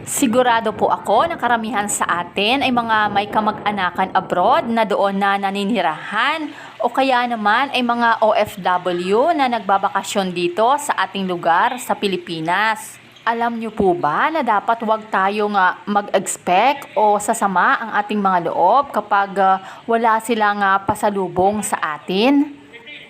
Sigurado po ako na karamihan sa atin ay mga may kamag-anakan abroad na doon na naninirahan o kaya naman ay mga OFW na nagbabakasyon dito sa ating lugar sa Pilipinas. Alam niyo po ba na dapat wag tayong mag-expect o sasama ang ating mga loob kapag wala silang pasalubong sa atin?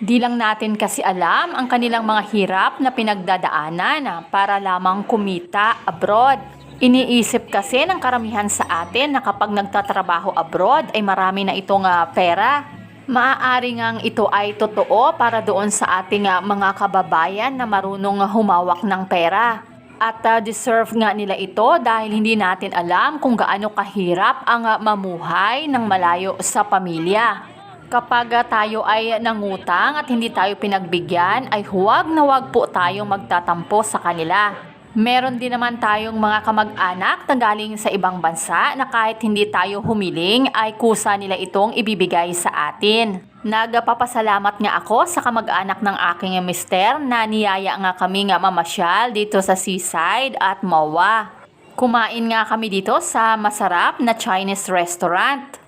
Di lang natin kasi alam ang kanilang mga hirap na pinagdadaanan para lamang kumita abroad. Iniisip kasi ng karamihan sa atin na kapag nagtatrabaho abroad ay marami na itong pera. Maaari ngang ito ay totoo para doon sa ating mga kababayan na marunong humawak ng pera. At deserve nga nila ito dahil hindi natin alam kung gaano kahirap ang mamuhay ng malayo sa pamilya. Kapag tayo ay nangutang at hindi tayo pinagbigyan ay huwag na huwag po tayong magtatampo sa kanila. Meron din naman tayong mga kamag-anak na galing sa ibang bansa na kahit hindi tayo humiling ay kusa nila itong ibibigay sa atin. Nagpapasalamat nga ako sa kamag-anak ng aking mister na niyaya nga kami mamasyal dito sa Seaside at MOA. Kumain nga kami dito sa masarap na Chinese restaurant.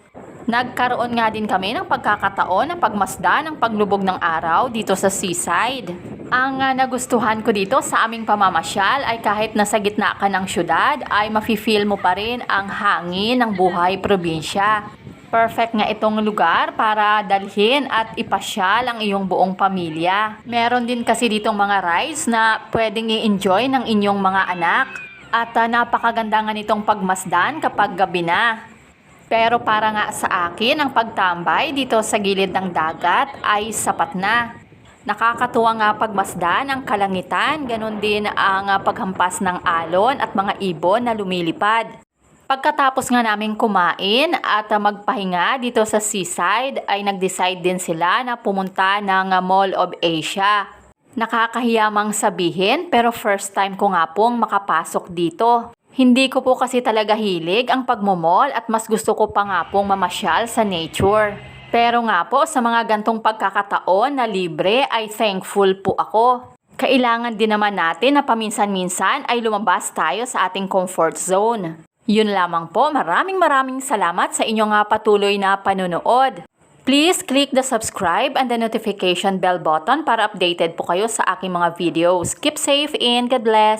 Nagkaroon nga din kami ng pagkakataon na pagmasdan ng paglubog ng araw dito sa Seaside. Ang nagustuhan ko dito sa aming pamamasyal ay kahit nasa gitna ka ng syudad ay mafe-feel mo pa rin ang hangin ng buhay probinsya. Perfect nga itong lugar para dalhin at ipasyal ang iyong buong pamilya. Meron din kasi ditong mga rides na pwedeng i-enjoy ng inyong mga anak. At napakaganda nga nitong pagmasdan kapag gabi na. Pero para nga sa akin, ang pagtambay dito sa gilid ng dagat ay sapat na. Nakakatuwa nga pagmasdan ang kalangitan, ganun din ang paghampas ng alon at mga ibon na lumilipad. Pagkatapos nga namin kumain at magpahinga dito sa Seaside ay nag-decide din sila na pumunta ng Mall of Asia. Nakakahiyamang sabihin pero first time ko nga pong makapasok dito. Hindi ko po kasi talaga hilig ang pagmomall at mas gusto ko pa nga pong mamasyal sa nature. Pero nga po sa mga gantong pagkakataon na libre ay thankful po ako. Kailangan din naman natin na paminsan-minsan ay lumabas tayo sa ating comfort zone. Yun lamang po, maraming salamat sa inyong patuloy na panunood. Please click the subscribe and the notification bell button para updated po kayo sa aking mga videos. Keep safe and God bless!